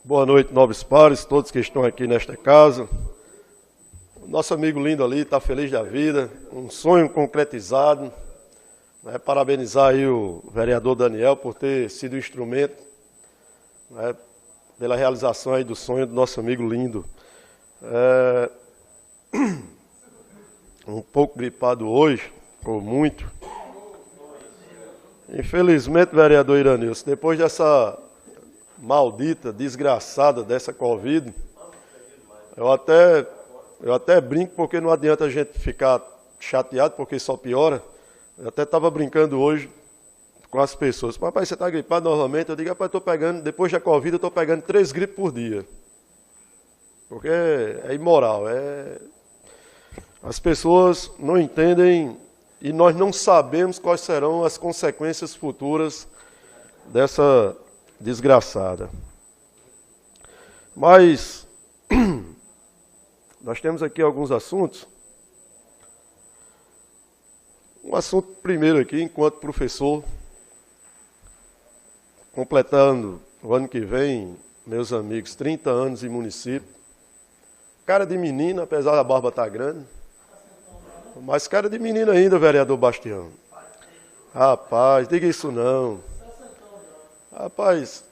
Boa noite, nobres pares, todos que estão aqui nesta casa. O nosso amigo lindo ali está feliz da vida, um sonho concretizado. Parabenizar aí o vereador Daniel por ter sido instrumento, pela realização aí do sonho do nosso amigo lindo. Um pouco gripado hoje, ou muito. Infelizmente, vereador Iranilson, depois dessa maldita, desgraçada dessa Covid, eu até brinco porque não adianta a gente ficar chateado, porque só piora. Eu até estava brincando hoje com as pessoas. Papai, você está gripado novamente? Eu digo, rapaz, estou pegando, depois da Covid, eu estou pegando 3 gripes por dia. Porque é imoral. As pessoas não entendem e nós não sabemos quais serão as consequências futuras dessa desgraçada. Mas nós temos aqui alguns assuntos. Um assunto primeiro aqui, enquanto professor, completando o ano que vem, meus amigos, 30 anos em município. Cara de menina, apesar da barba estar grande. Mas cara de menina ainda, vereador Bastião. Rapaz, diga isso não. Rapaz,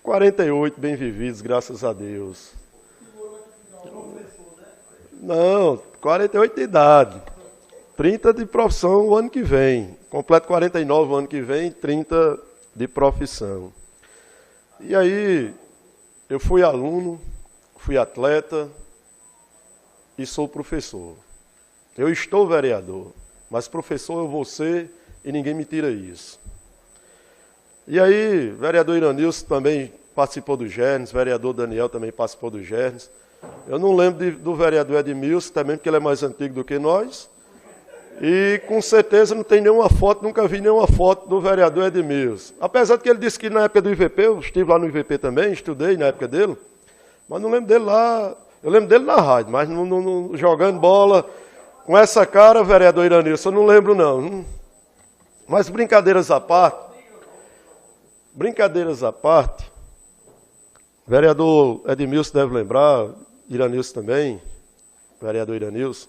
48 bem vividos, graças a Deus. Não, 48 de idade. 30 de profissão o ano que vem. Completo 49 o ano que vem, 30 de profissão. E aí, eu fui aluno, fui atleta e sou professor. Eu estou vereador, mas professor eu vou ser e ninguém me tira isso. E aí, vereador Iranilson também participou do Gernes, vereador Daniel também participou do Gernes. Eu não lembro do vereador Edmilson, também porque ele é mais antigo do que nós. E com certeza não tem nenhuma foto, nunca vi nenhuma foto do vereador Edmilson. Apesar de que ele disse que na época do IVP, eu estive lá no IVP também, estudei na época dele, mas não lembro dele lá, eu lembro dele na rádio, mas não jogando bola com essa cara, vereador Iranilson, eu não lembro não. Mas brincadeiras à parte, vereador Edmilson deve lembrar, Iranilson também, vereador Iranilson,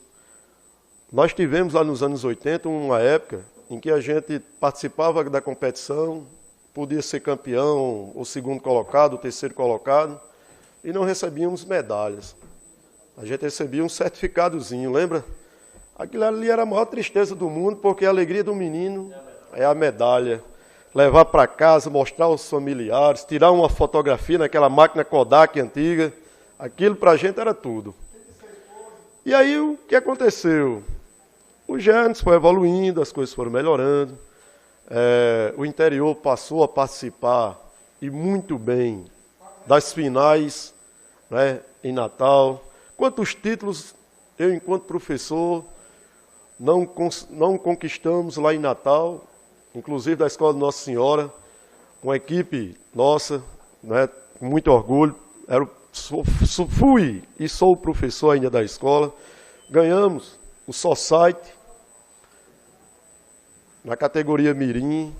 nós tivemos lá nos anos 80 uma época em que a gente participava da competição, podia ser campeão, o segundo colocado, o terceiro colocado, e não recebíamos medalhas. A gente recebia um certificadozinho, lembra? Aquilo ali era a maior tristeza do mundo, porque a alegria do menino é a medalha. Levar para casa, mostrar aos familiares, tirar uma fotografia naquela máquina Kodak antiga, aquilo para a gente era tudo. E aí o que aconteceu? O Gernes foi evoluindo, as coisas foram melhorando, o interior passou a participar, e muito bem, das finais, em Natal. Quantos títulos eu, enquanto professor, não conquistamos lá em Natal, inclusive da Escola de Nossa Senhora, uma equipe nossa, com muito orgulho, fui e sou professor ainda da escola, ganhamos o Society, na categoria Mirim.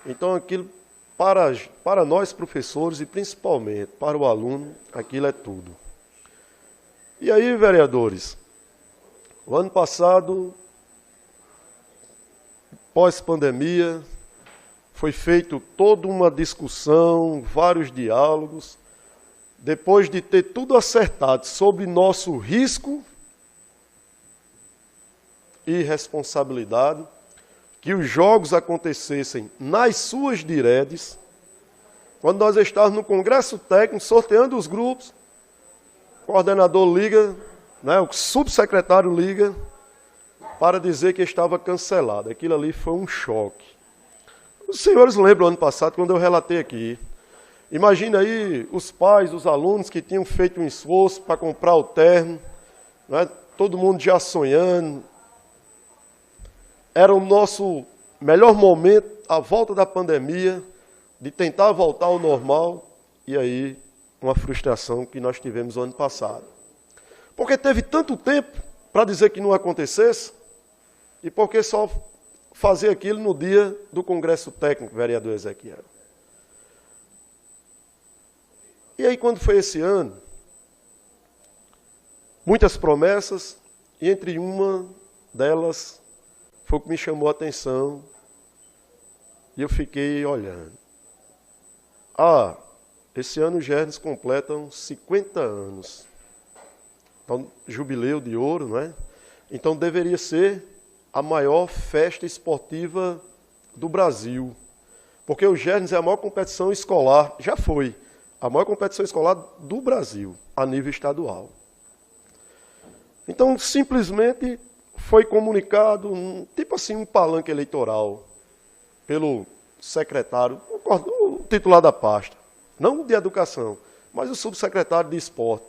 Então, aquilo, para nós professores e principalmente para o aluno, aquilo é tudo. E aí, vereadores, o ano passado, pós-pandemia, foi feito toda uma discussão, vários diálogos, depois de ter tudo acertado sobre nosso risco e responsabilidade, que os jogos acontecessem nas suas diredes, quando nós estávamos no Congresso Técnico, sorteando os grupos, o coordenador liga, o subsecretário liga, para dizer que estava cancelado. Aquilo ali foi um choque. Os senhores lembram ano passado, quando eu relatei aqui. Imagina aí os pais, os alunos que tinham feito um esforço para comprar o terno, todo mundo já sonhando. Era o nosso melhor momento, a volta da pandemia, de tentar voltar ao normal, e aí uma frustração que nós tivemos ano passado. Porque teve tanto tempo para dizer que não acontecesse, e porque só fazer aquilo no dia do Congresso Técnico, vereador Ezequiel. E aí, quando foi esse ano, muitas promessas, e entre uma delas foi o que me chamou a atenção, e eu fiquei olhando. Esse ano os Gernes completam 50 anos. Então, jubileu de ouro, não é? Então deveria ser a maior festa esportiva do Brasil. Porque o Gernes é a maior competição escolar, já foi, a maior competição escolar do Brasil, a nível estadual. Então, simplesmente foi comunicado, tipo assim, um palanque eleitoral, pelo secretário, o titular da pasta, não de educação, mas o subsecretário de esporte.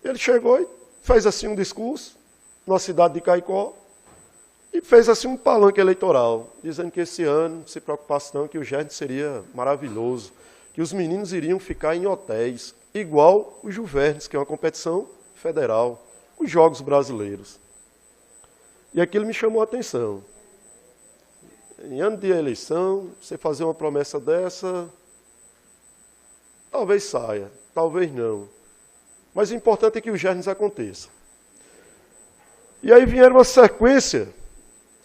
Ele chegou e fez assim um discurso, na cidade de Caicó, e fez assim um palanque eleitoral, dizendo que esse ano, não se preocupasse não, que o Gernes seria maravilhoso, que os meninos iriam ficar em hotéis, igual o Juvernes, que é uma competição federal, os Jogos Brasileiros. E aquilo me chamou a atenção. Em ano de eleição, você fazer uma promessa dessa, talvez saia, talvez não. Mas o importante é que o Gernes aconteça. E aí vieram uma sequência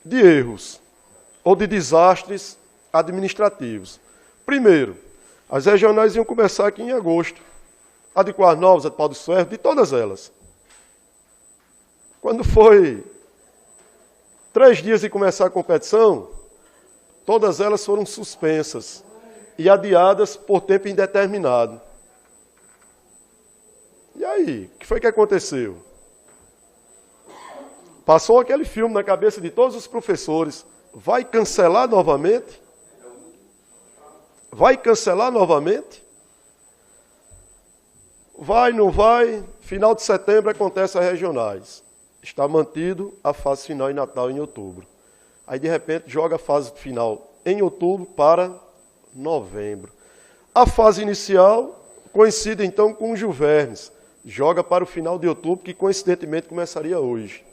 de erros, ou de desastres administrativos. Primeiro, as regionais iam começar aqui em agosto. A de Coas Novas, a de Pau do Ferro, de todas elas. Quando foi 3 dias de começar a competição, todas elas foram suspensas e adiadas por tempo indeterminado. E aí, o que foi que aconteceu? Passou aquele filme na cabeça de todos os professores. Vai cancelar novamente? Vai cancelar novamente? Vai, não vai? Final de setembro acontece as regionais. Está mantido a fase final em Natal em outubro. Aí, de repente, joga a fase final em outubro para novembro. A fase inicial coincide, então, com o Juvernes. Joga para o final de outubro, que coincidentemente começaria hoje.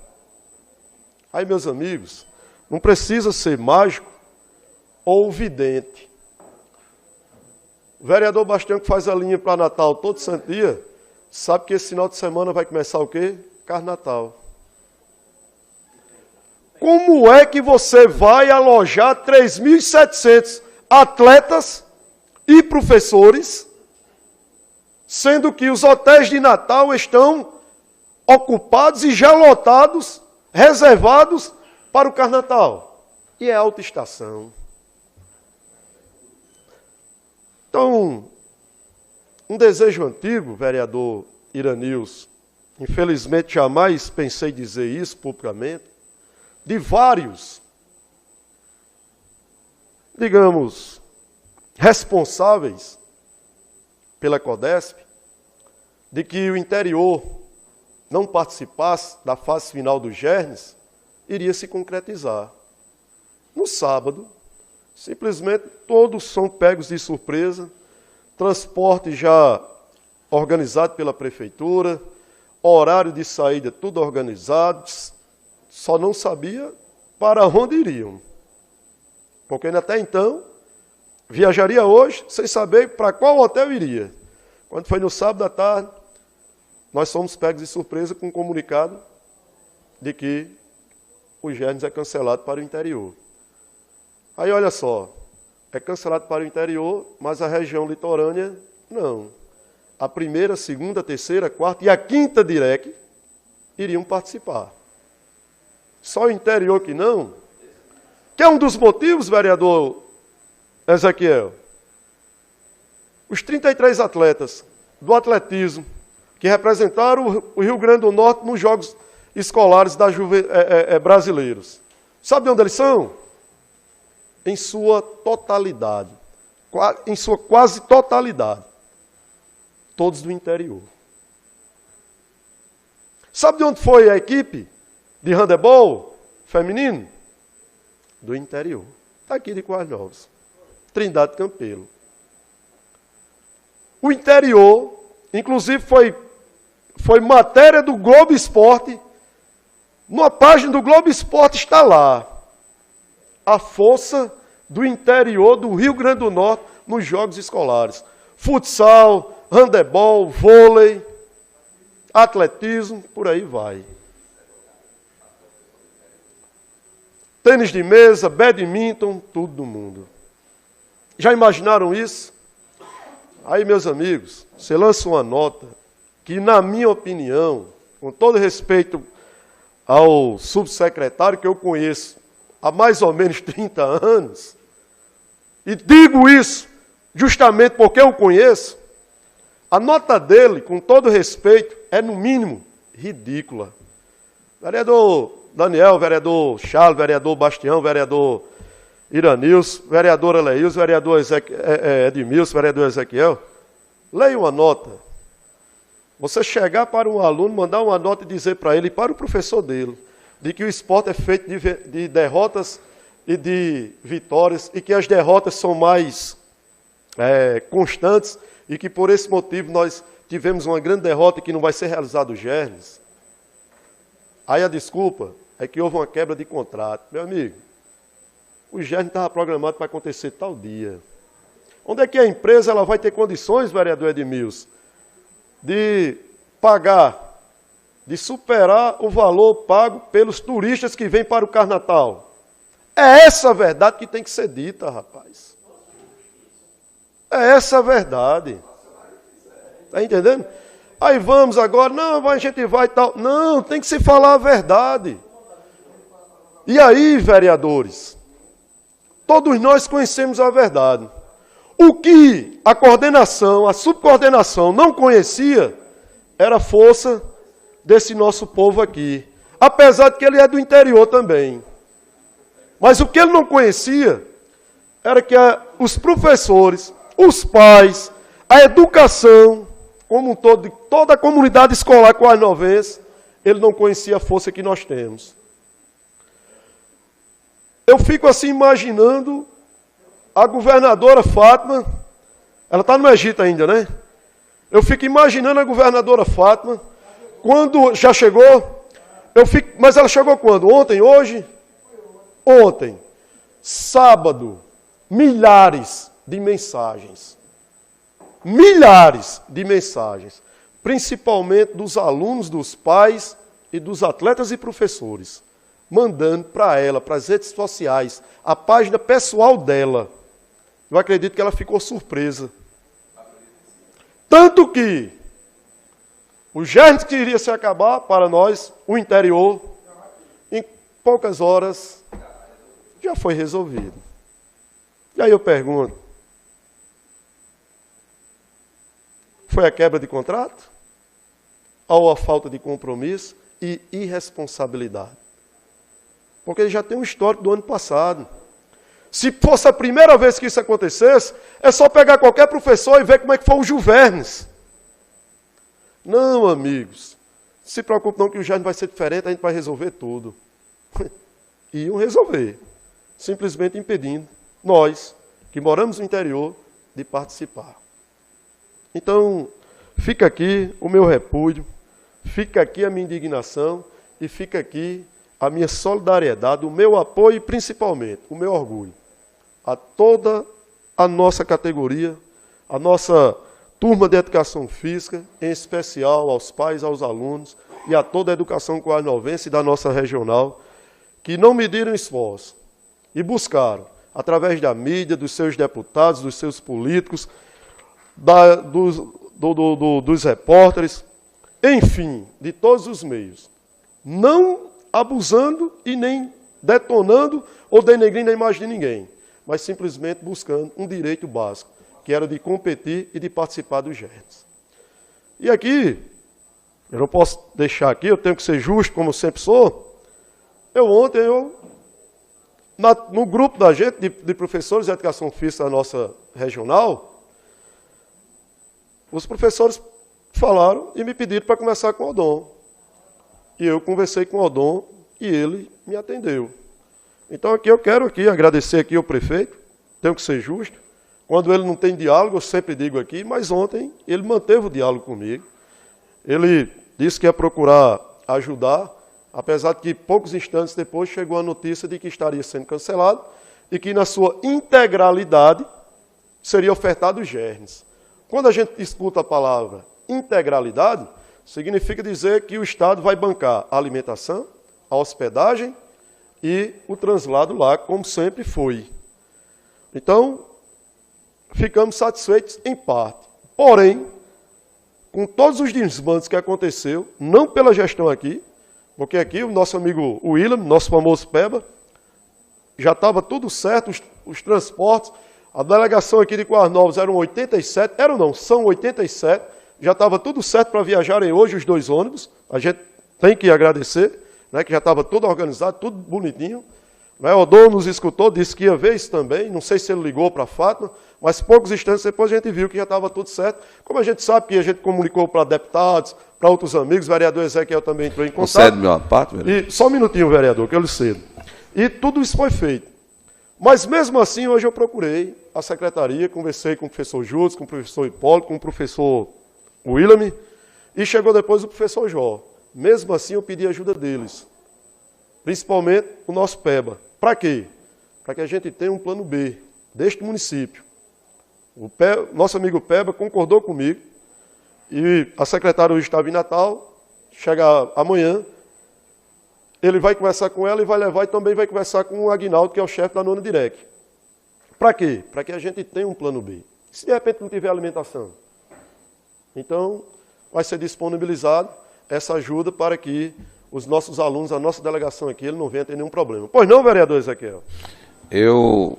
Aí, meus amigos, não precisa ser mágico ou vidente. O vereador Bastião, que faz a linha para Natal todo santo dia, sabe que esse final de semana vai começar o quê? Carnatal. Como é que você vai alojar 3.700 atletas e professores, sendo que os hotéis de Natal estão ocupados e já lotados, reservados para o Carnatal? E é alta estação. Então, um desejo antigo, vereador Iranils, infelizmente jamais pensei dizer isso publicamente, de vários, digamos, responsáveis pela CODESP, de que o interior não participasse da fase final do Gernes, iria se concretizar. No sábado, simplesmente todos são pegos de surpresa, transporte já organizado pela prefeitura, horário de saída tudo organizado, só não sabia para onde iriam. Porque até então, viajaria hoje sem saber para qual hotel iria. Quando foi no sábado à tarde, nós somos pegos de surpresa com um comunicado de que o Gernes é cancelado para o interior. Aí, olha só, é cancelado para o interior, mas a região litorânea, não. A primeira, segunda, terceira, quarta e a quinta DIREC iriam participar. Só o interior que não. Que é um dos motivos, vereador Ezequiel. Os 33 atletas do atletismo que representaram o Rio Grande do Norte nos Jogos Escolares brasileiros. Sabe de onde eles são? Em sua totalidade. Em sua quase totalidade. Todos do interior. Sabe de onde foi a equipe de handebol feminino? Do interior. Está aqui de Coas Novas. Trindade Campelo. O interior, inclusive foi matéria do Globo Esporte. Numa página do Globo Esporte está lá. A força do interior do Rio Grande do Norte nos Jogos Escolares. futsal, handebol, vôlei, atletismo, por aí vai. Tênis de mesa, badminton, tudo do mundo. Já imaginaram isso? Aí, meus amigos, você lança uma nota que, na minha opinião, com todo respeito ao subsecretário que eu conheço há mais ou menos 30 anos, e digo isso justamente porque eu conheço, a nota dele, com todo respeito, é no mínimo ridícula. Vereador Daniel, vereador Charles, vereador Bastião, vereador Iranilson, vereador Eleilson, vereador Edmilson, vereador Ezequiel, leia uma nota. Você chegar para um aluno, mandar uma nota e dizer para ele, e para o professor dele, de que o esporte é feito de derrotas e de vitórias, e que as derrotas são mais constantes, e que por esse motivo nós tivemos uma grande derrota e que não vai ser realizado os germes. Aí a desculpa é que houve uma quebra de contrato. Meu amigo, o germe estava programado para acontecer tal dia. Onde é que a empresa ela vai ter condições, vereador Edmilson, de pagar, de superar o valor pago pelos turistas que vêm para o Carnatal? É essa a verdade que tem que ser dita, rapaz. É essa a verdade. Está entendendo? Aí vamos agora, não, a gente vai e tal. Não, tem que se falar a verdade. E aí, vereadores, todos nós conhecemos a verdade. O que a coordenação, a subcoordenação não conhecia, era a força desse nosso povo aqui. Apesar de que ele é do interior também. Mas o que ele não conhecia era que os professores, os pais, a educação, como um todo, de toda a comunidade escolar quase-novense, ele não conhecia a força que nós temos. Eu fico assim imaginando a governadora Fátima, ela está no Egito ainda, né? Eu fico imaginando a governadora Fátima, quando já chegou, mas ela chegou quando? Ontem, hoje? Ontem. Sábado, milhares de mensagens. Milhares de mensagens, principalmente dos alunos, dos pais e dos atletas e professores, mandando para ela, para as redes sociais, a página pessoal dela. Eu acredito que ela ficou surpresa. Tanto que o germe que iria se acabar para nós, o interior, em poucas horas, já foi resolvido. E aí eu pergunto, foi a quebra de contrato? Ou a falta de compromisso e irresponsabilidade? Porque ele já tem um histórico do ano passado. Se fosse a primeira vez que isso acontecesse, é só pegar qualquer professor e ver como é que foi o Juvernes. Não, amigos, não se preocupe não que o Juvernes vai ser diferente, a gente vai resolver tudo. E iam resolver, simplesmente impedindo nós, que moramos no interior, de participar. Então, fica aqui o meu repúdio, fica aqui a minha indignação e fica aqui a minha solidariedade, o meu apoio e principalmente o meu orgulho a toda a nossa categoria, a nossa turma de educação física, em especial aos pais, aos alunos e a toda a educação quase-novense da nossa regional, que não mediram esforço e buscaram, através da mídia, dos seus deputados, dos seus políticos, dos repórteres, enfim, de todos os meios, não abusando e nem detonando ou denegrindo a imagem de ninguém, mas simplesmente buscando um direito básico, que era de competir e de participar dos germes. E aqui, eu não posso deixar aqui, eu tenho que ser justo, como eu sempre sou. Ontem, no grupo da gente, de professores de educação física da nossa regional, os professores falaram e me pediram para conversar com o Odon. E eu conversei com o Odon e ele me atendeu. Então aqui eu quero agradecer aqui ao prefeito, tenho que ser justo. Quando ele não tem diálogo, eu sempre digo aqui, mas ontem ele manteve o diálogo comigo. Ele disse que ia procurar ajudar, apesar de que poucos instantes depois chegou a notícia de que estaria sendo cancelado e que na sua integralidade seria ofertado os germes. quando a gente escuta a palavra integralidade, significa dizer que o Estado vai bancar a alimentação, a hospedagem e o translado lá, como sempre foi. Então, ficamos satisfeitos em parte. Porém, com todos os desmandos que aconteceu, não pela gestão aqui, porque aqui o nosso amigo William, nosso famoso Peba, já estava tudo certo, os transportes, a delegação aqui de Coarne Novas eram 87, são 87, já estava tudo certo para viajarem hoje os 2 ônibus, a gente tem que agradecer, né, que já estava tudo organizado, tudo bonitinho. O dono nos escutou, disse que ia ver isso também, não sei se ele ligou para a Fátima, mas poucos instantes depois a gente viu que já estava tudo certo. Como a gente sabe que a gente comunicou para deputados, para outros amigos, o vereador Ezequiel também entrou em contato. Concede meu parte, vereador? E, só um minutinho, vereador, que eu lhe cedo. E tudo isso foi feito. Mas mesmo assim, hoje eu procurei a secretaria, conversei com o professor Júlio, com o professor Hipólito, com o professor William, e chegou depois o professor Jó. Mesmo assim, eu pedi ajuda deles, principalmente o nosso PEBA. Para quê? Para que a gente tenha um plano B deste município. Nosso amigo Peba concordou comigo e a secretária hoje estava em Natal, chega amanhã, ele vai conversar com ela e vai levar e também vai conversar com o Aguinaldo, que é o chefe da 9ª Direc. Para quê? Para que a gente tenha um plano B. Se de repente não tiver alimentação, então vai ser disponibilizado essa ajuda para que os nossos alunos, a nossa delegação aqui, ele não venha ter nenhum problema. Pois não, vereador Ezequiel? Eu,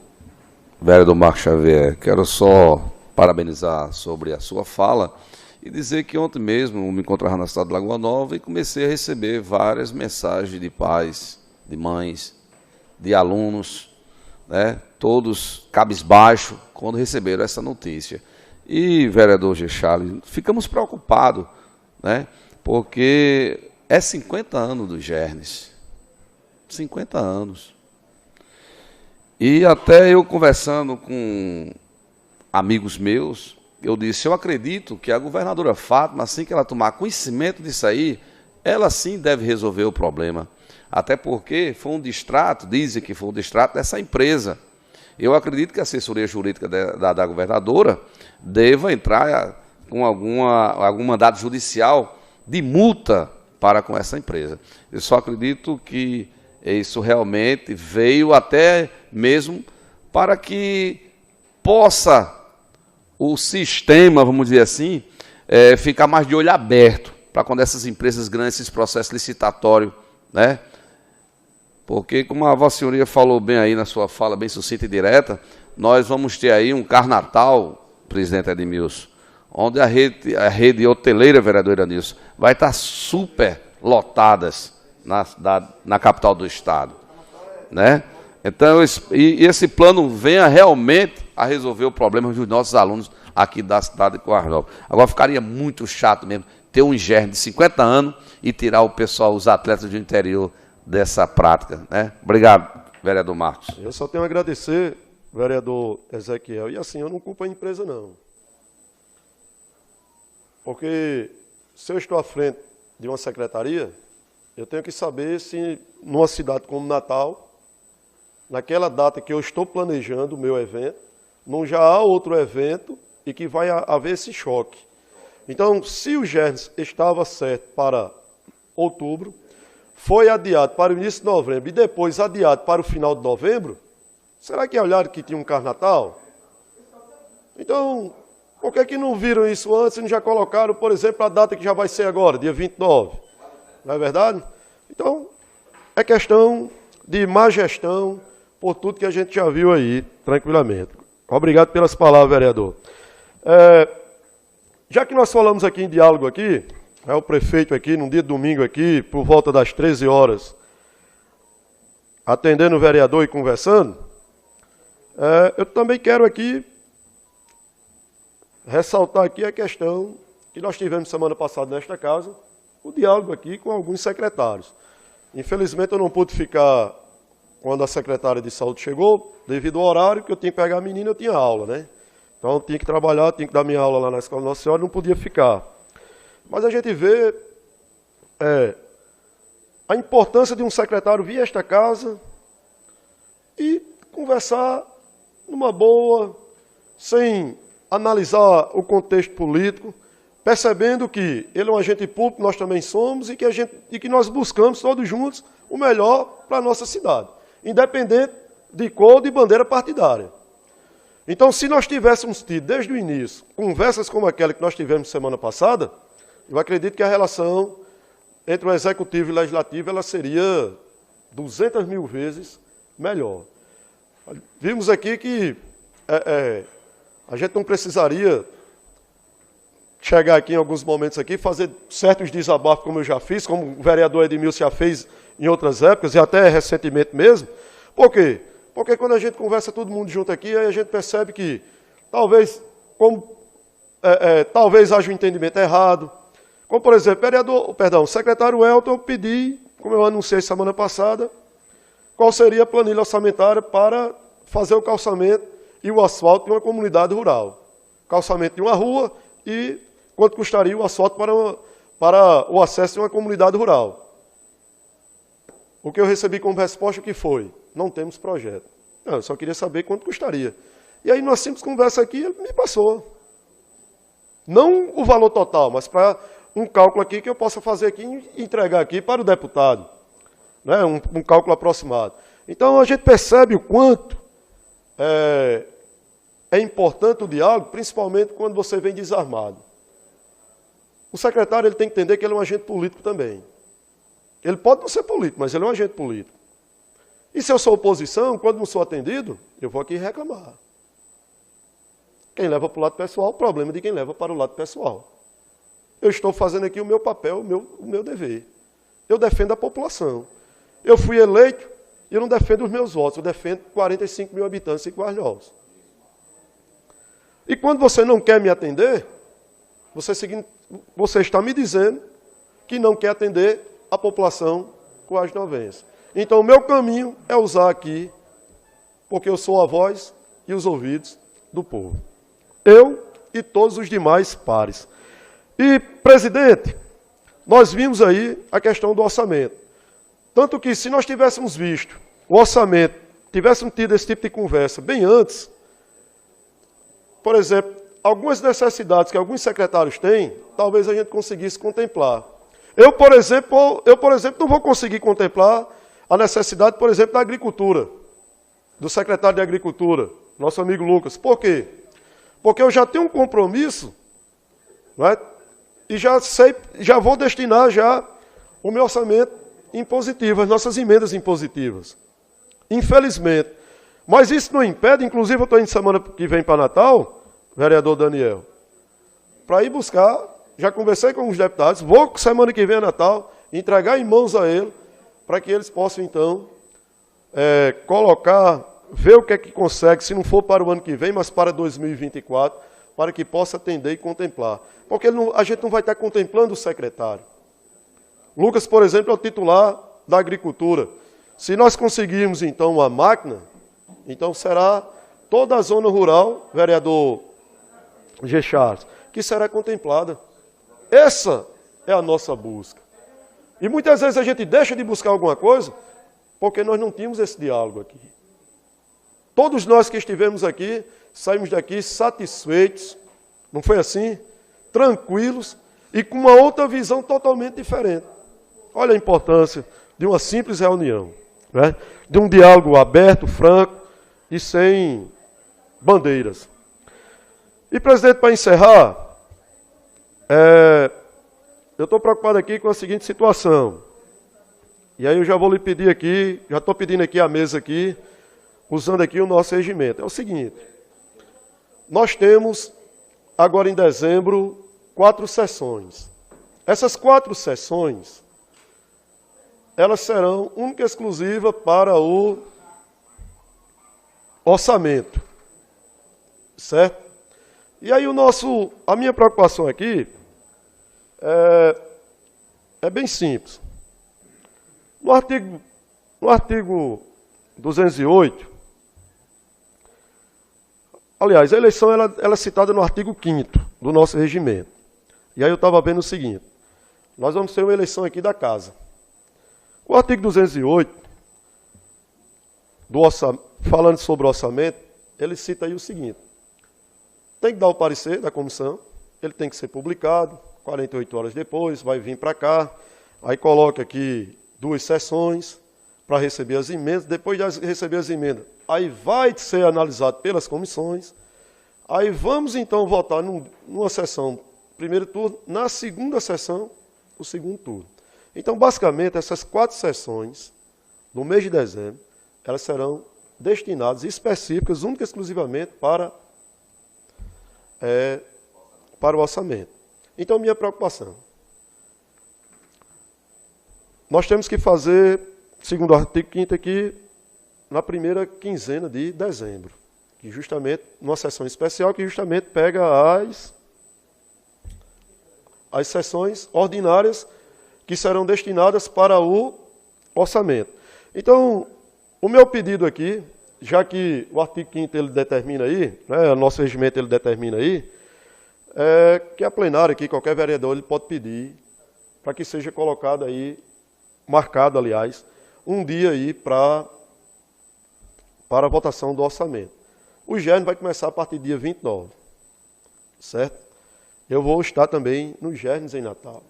vereador Marcos Xavier, quero só parabenizar sobre a sua fala e dizer que ontem mesmo me encontrava na cidade de Lagoa Nova e comecei a receber várias mensagens de pais, de mães, de alunos, né, todos cabisbaixo quando receberam essa notícia. E, vereador Gechale, ficamos preocupados, né, porque é 50 anos dos Gernes. 50 anos. E até eu conversando com amigos meus, eu disse, eu acredito que a governadora Fátima, assim que ela tomar conhecimento disso aí, ela sim deve resolver o problema. Até porque foi um distrato, dizem que foi um distrato dessa empresa. Eu acredito que a assessoria jurídica da governadora deva entrar com algum mandado judicial de multa para com essa empresa. Eu só acredito que isso realmente veio até mesmo para que possa o sistema, vamos dizer assim, ficar mais de olho aberto para quando essas empresas ganham esses processos licitatórios, né? Porque, como a Vossa Senhoria falou bem aí na sua fala, bem sucinta e direta, nós vamos ter aí um carnatal, presidente Edmilson, onde a rede hoteleira, vereador Iranilson, vai estar super lotadas na capital do estado, né? Então, esse plano venha realmente a resolver o problema dos nossos alunos aqui da cidade de Coarne Novas. Agora, ficaria muito chato mesmo ter um Gernes de 50 anos e tirar o pessoal, os atletas do interior, dessa prática, né? Obrigado, vereador Marcos. Eu só tenho a agradecer, vereador Ezequiel, e assim, eu não culpo a empresa, não. Porque se eu estou à frente de uma secretaria, eu tenho que saber se numa cidade como Natal, naquela data que eu estou planejando o meu evento, não já há outro evento e que vai haver esse choque. Então, se o Gernes estava certo para outubro, foi adiado para o início de novembro e depois adiado para o final de novembro, será que olharam que tinha um carnatal? Então, por que não viram isso antes e não já colocaram, por exemplo, a data que já vai ser agora, dia 29? Não é verdade? Então, é questão de má gestão, por tudo que a gente já viu aí, tranquilamente. Obrigado pelas palavras, vereador. Já que nós falamos aqui em diálogo aqui, o prefeito aqui, num dia de domingo aqui, por volta das 13 horas, atendendo o vereador e conversando, eu também quero aqui ressaltar aqui a questão que nós tivemos semana passada nesta casa, o diálogo aqui com alguns secretários. Infelizmente eu não pude ficar quando a secretária de saúde chegou, devido ao horário que eu tinha que pegar a menina, eu tinha aula, né? Então eu tinha que trabalhar, tinha que dar minha aula lá na Escola Nossa Senhora, não podia ficar. Mas a gente vê a importância de um secretário vir a esta casa e conversar numa boa, sem analisar o contexto político, percebendo que ele é um agente público, nós também somos, e que nós buscamos todos juntos o melhor para a nossa cidade, independente de cor ou de bandeira partidária. Então, se nós tivéssemos tido, desde o início, conversas como aquela que nós tivemos semana passada, eu acredito que a relação entre o Executivo e o Legislativo ela seria 200 mil vezes melhor. Vimos aqui que a gente não precisaria chegar aqui em alguns momentos aqui, fazer certos desabafos, como eu já fiz, como o vereador Edmilson já fez em outras épocas, e até recentemente mesmo. Por quê? Porque quando a gente conversa todo mundo junto aqui, aí a gente percebe que talvez haja um entendimento errado. Como, por exemplo, o secretário Elton, eu pedi, como eu anunciei semana passada, qual seria a planilha orçamentária para fazer o calçamento e o asfalto de uma comunidade rural. Calçamento de uma rua e quanto custaria o asfalto para o acesso de uma comunidade rural. O que eu recebi como resposta que foi? Não temos projeto. Não, eu só queria saber quanto custaria. E aí, numa simples conversa aqui, ele me passou. Não o valor total, mas para um cálculo aqui que eu possa fazer aqui e entregar aqui para o deputado. Né? Um cálculo aproximado. Então, a gente percebe o quanto é importante o diálogo, principalmente quando você vem desarmado. O secretário ele tem que entender que ele é um agente político também. Ele pode não ser político, mas ele é um agente político. E se eu sou oposição, quando não sou atendido, eu vou aqui reclamar. Quem leva para o lado pessoal, o problema é de quem leva para o lado pessoal. Eu estou fazendo aqui o meu papel, o meu dever. Eu defendo a população. Eu fui eleito e eu não defendo os meus votos, eu defendo 45 mil habitantes em Coarne Novos. E quando você não quer me atender, você está me dizendo que não quer atender a população coarnovense. Então, o meu caminho é usar aqui, porque eu sou a voz e os ouvidos do povo. Eu e todos os demais pares. E, presidente, nós vimos aí a questão do orçamento. Tanto que, se nós tivéssemos visto o orçamento, tivéssemos tido esse tipo de conversa bem antes, por exemplo, algumas necessidades que alguns secretários têm, talvez a gente conseguisse contemplar. Eu, por exemplo, não vou conseguir contemplar a necessidade, por exemplo, da agricultura, do secretário de Agricultura, nosso amigo Lucas. Por quê? Porque eu já tenho um compromisso, não é? E já vou destinar já o meu orçamento impositivo, as nossas emendas impositivas. Infelizmente. Mas isso não impede, inclusive eu estou indo semana que vem para Natal, vereador Daniel, para ir buscar, já conversei com os deputados, vou semana que vem a Natal, entregar em mãos a ele, para que eles possam, então, ver o que é que consegue, se não for para o ano que vem, mas para 2024, para que possa atender e contemplar. Porque a gente não vai estar contemplando o secretário. Lucas, por exemplo, é o titular da agricultura. Se nós conseguirmos, então, uma máquina, então será toda a zona rural, vereador G. Charles, que será contemplada. Essa é a nossa busca. E muitas vezes a gente deixa de buscar alguma coisa porque nós não tínhamos esse diálogo aqui. Todos nós que estivemos aqui, saímos daqui satisfeitos, não foi assim? Tranquilos e com uma outra visão totalmente diferente. Olha a importância de uma simples reunião, né? De um diálogo aberto, franco e sem bandeiras. E, presidente, para encerrar, eu estou preocupado aqui com a seguinte situação. E aí eu já vou lhe pedir aqui, já estou pedindo aqui a mesa aqui, usando aqui o nosso regimento. É o seguinte, nós temos, agora em dezembro, 4 sessões. Essas 4 sessões, elas serão única e exclusiva para o orçamento. Certo? E aí a minha preocupação aqui é bem simples. No artigo 208, aliás, a eleição ela é citada no artigo 5º do nosso regimento. E aí eu estava vendo o seguinte, nós vamos ter uma eleição aqui da casa. O artigo 208, falando sobre o orçamento, ele cita aí o seguinte, tem que dar o parecer da comissão, ele tem que ser publicado, 48 horas depois, vai vir para cá, aí coloca aqui 2 sessões para receber as emendas, depois de receber as emendas, aí vai ser analisado pelas comissões, aí vamos então votar numa sessão, primeiro turno, na segunda sessão, o segundo turno. Então, basicamente, essas 4 sessões, no mês de dezembro, elas serão destinadas, específicas, única e exclusivamente para o orçamento. Então, minha preocupação. Nós temos que fazer, segundo o artigo 5º aqui, na primeira quinzena de dezembro, que justamente, numa sessão especial, que justamente pega as sessões ordinárias que serão destinadas para o orçamento. Então, o meu pedido aqui, já que o artigo 5º ele determina aí, o nosso regimento ele determina aí, que a plenária aqui, qualquer vereador, ele pode pedir para que seja colocado aí, marcado, aliás, um dia aí para a votação do orçamento. O GERN vai começar a partir do dia 29, certo? Eu vou estar também nos GERNs em Natal.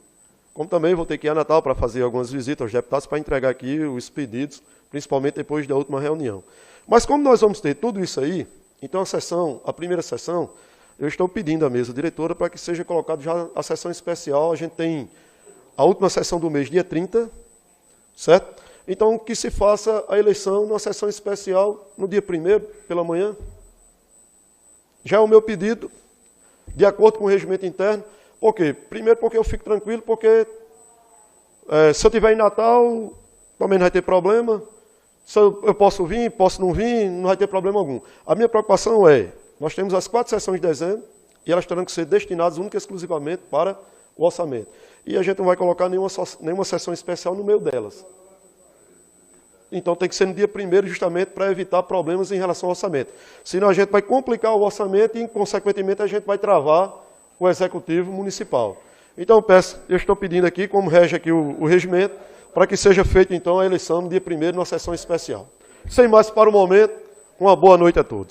Como também vou ter que ir a Natal para fazer algumas visitas aos deputados para entregar aqui os pedidos, principalmente depois da última reunião. Mas como nós vamos ter tudo isso aí, então a primeira sessão, eu estou pedindo à mesa diretora para que seja colocado já a sessão especial. A gente tem a última sessão do mês, dia 30, certo? Então, que se faça a eleição numa sessão especial no dia 1º, pela manhã. Já é o meu pedido, de acordo com o regimento interno. Por quê? Primeiro, porque eu fico tranquilo, porque se eu estiver em Natal, também não vai ter problema. Se eu posso vir, posso não vir, não vai ter problema algum. A minha preocupação nós temos as 4 sessões de dezembro, e elas terão que ser destinadas única e exclusivamente para o orçamento. E a gente não vai colocar nenhuma sessão especial no meio delas. Então tem que ser no dia 1º, justamente para evitar problemas em relação ao orçamento. Senão a gente vai complicar o orçamento e, consequentemente, a gente vai travar o executivo municipal. Então eu estou pedindo aqui, como rege aqui o regimento, para que seja feita então a eleição no dia 1º, numa sessão especial. Sem mais para o momento, uma boa noite a todos.